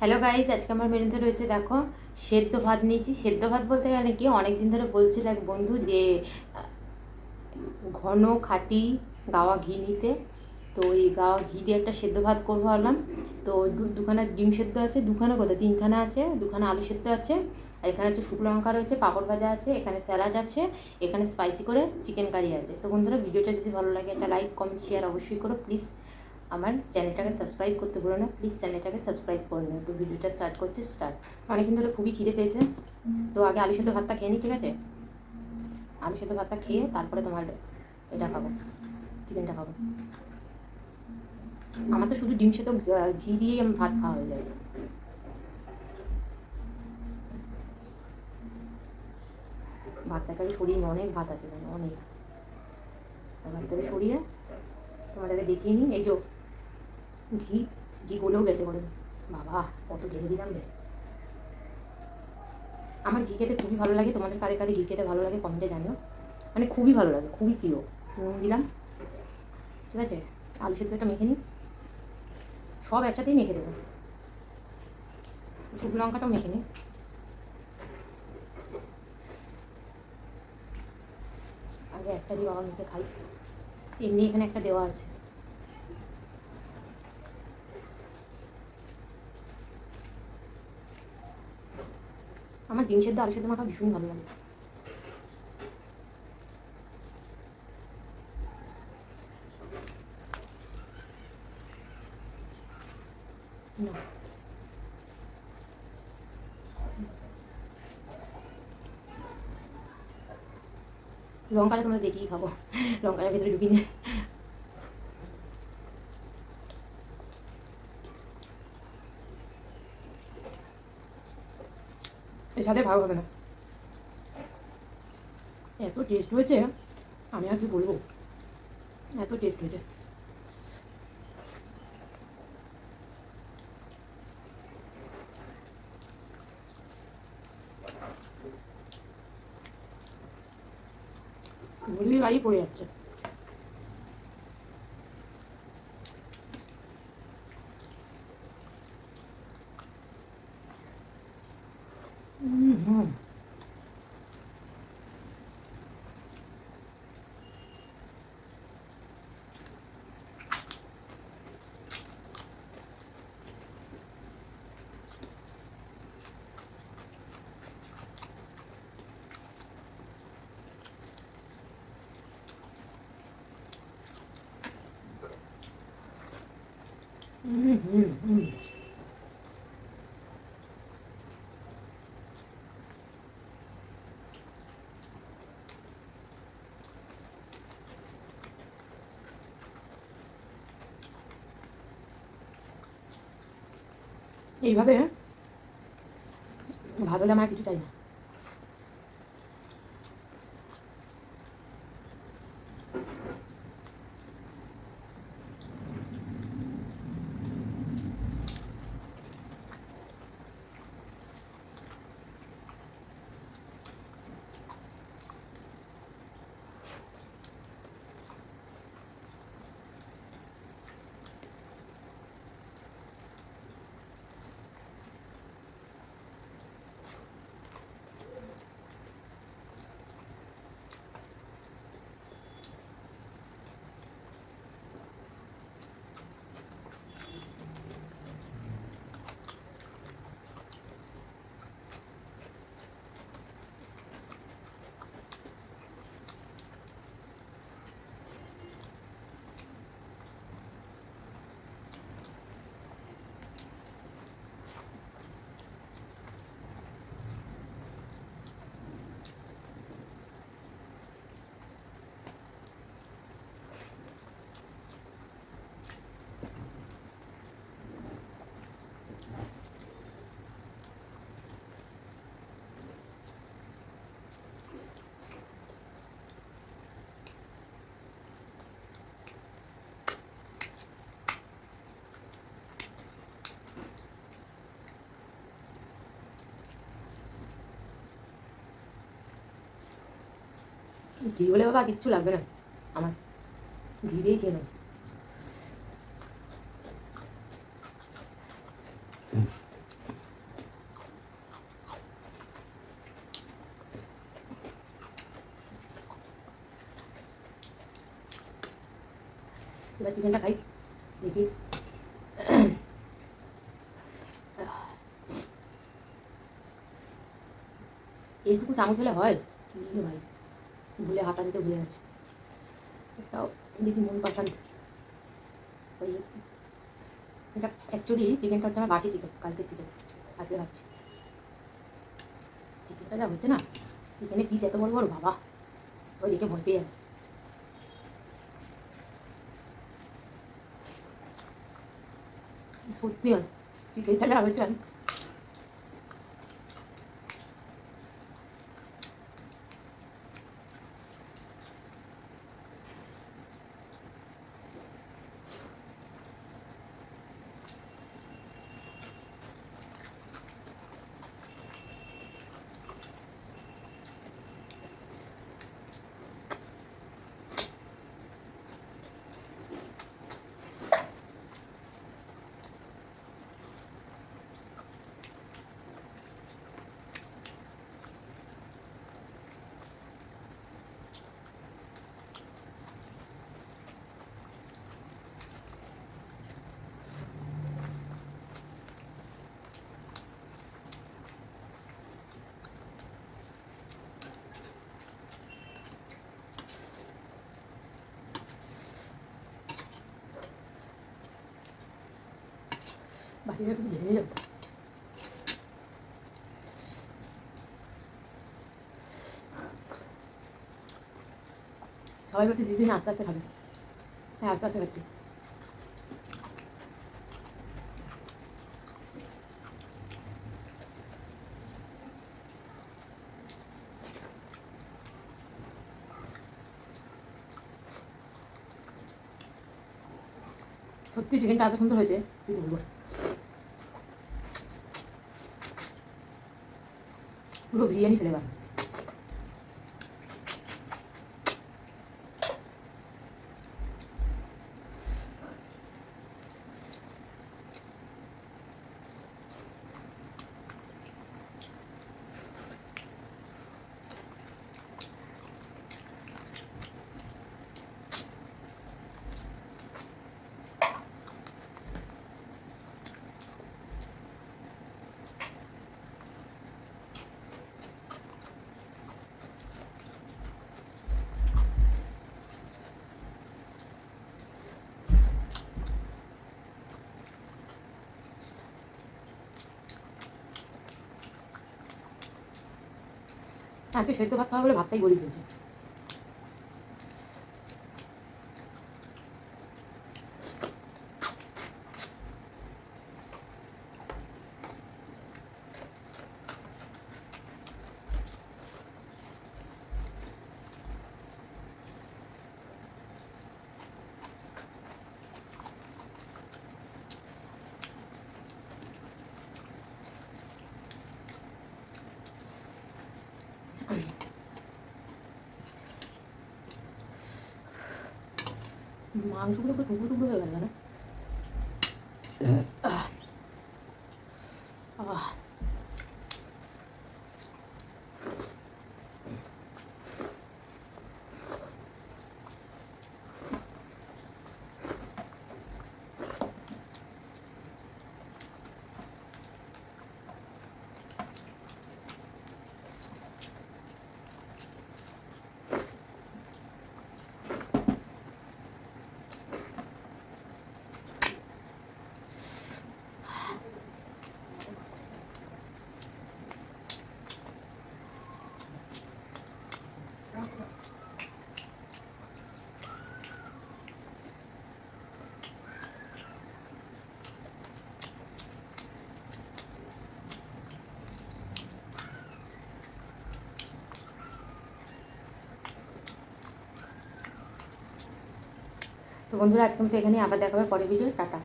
Hello guys, আজকে আমার মেনুতে রয়েছে দেখো সেদ্ধ ভাত নিয়েছি। সেদ্ধ ভাত বলতে গেলে কি, অনেকদিন ধরে বলছিল এক বন্ধু যে ঘন খাঁটি গাওয়া ঘি নিতে। তো এই গাওয়া ঘি দিয়ে একটা সেদ্ধ ভাত করবো ভাবলাম। তো দুখানা ডিম সেদ্ধ আছে, দুখানা কোথায় তিনখানা আছে, দুখানা আলু সেদ্ধ আছে, আর এখানে হচ্ছে শুকনো লঙ্কা রয়েছে, পাঁপড় ভাজা আছে, এখানে স্যালাড আছে, এখানে স্পাইসি করে চিকেন কারি আছে। তো বন্ধুরা, ভিডিওটা যদি ভালো লাগে একটা লাইক কমেন্ট শেয়ার অবশ্যই করো প্লিজ। আমার চ্যানেলটাকে সাবস্ক্রাইব করতে ভুলো না প্লিজ, চ্যানেলটাকে সাবস্ক্রাইব করে নিও। তো ভিডিওটা স্টার্ট করছি। অনেকদিন ধরে খুবই খিদে পেয়েছে। তো আগে আলু সেদ্ধ ভাতটা খেয়ে নিই, ঠিক আছে? আলু সেদ্ধ ভাতটা খেয়ে তারপরে তোমার এটা খাবো, চিকেনটা খাবো। আমার তো শুধু ডিম সেদ্ধ ঘি দিয়েই আমার ভাত খাওয়া হয়ে যায়। ভাতটাকে সরিয়ে নিই, অনেক ভাত আছে জানো, অনেক। ভাতটাকে সরিয়ে তোমাদেরকে দেখিয়ে নিই। এই যে ঘি ঘি গলেও গেছে বলে, বাবা কত ঢেলে দিলাম রে। আমার ঘি খেতে খুবই ভালো লাগে। তোমাদের কাদের কাদের ঘি খেতে ভালো লাগে কমেন্টে জানিও। মানে খুবই ভালো লাগে, খুবই প্রিয়। নুন দিলাম, ঠিক আছে। আলু সেদ্ধটা মেখে নিই, সব একসাথেই মেখে দেবো। শুকনো লঙ্কাটাও মেখে নিই। আগে একটা দিয়ে বাবা মেখে খাই, এমনি এখানে একটা দেওয়া আছে। আমার ডিম সেদ্ধ আলু সেদ্ধ মাখা ভীষণ ভালো লাগে। না, লঙ্কাটা তোমরা দেখেই খাবো, লঙ্কাটার ভেতরে ঢুকিয়ে নিয়ে। এর সাথে ভালো হবে না, এত টেস্ট হয়েছে আমি আর কি বলবো, এত টেস্ট হয়েছে। মুরগির বাড়ি পড়ে যাচ্ছে। হুম, হুম, হুম, হুম। এইভাবে ভাত হলে আমার কিছু চাই না। ঘি হলে বাবা কিচ্ছু লাগবে না আমার, ঘি দিয়েই খেয়ে নেবো। এবার চিকেনটা খাই, দেখি। এইটুকু চামচ হলে হয় কি রে ভাই, ভুলে হাতা দিতে ভুলে গেছে। এটাও দেখি মন পাসান। ওই এটা অ্যাকচুয়ালি চিকেনটা হচ্ছে আমার বাসি চিকেন, কালকের চিকেন, আজকে খাচ্ছি। চিকেনটা যা হচ্ছে না, চিকেনের পিস এত বড় বড় বাবা, ওই দেখে ভয় পেয়ে যাবে। সত্যি আর চিকেনটা যা হয়েছে বাকিটা একটু ঢেলে নিলাম। সবাই বলছে দিদি আস্তে আস্তে খাবে, হ্যাঁ আস্তে আস্তে খাচ্ছি। সত্যি চিকেনটা এত সুন্দর হয়েছে কি বলবো, পুরো বিরিয়ানি ফ্লেভার। আজকে সেদ্ধ ভাত খাওয়া বলে ভাতটাই গড়িয়ে দিয়েছে। মাংসগুলো তো টুকরো টুকরো হয়ে গেল না। তো বন্ধুরা আজকে মতো এখানেই, আবার দেখা হবে পরের ভিডিও, টাটা।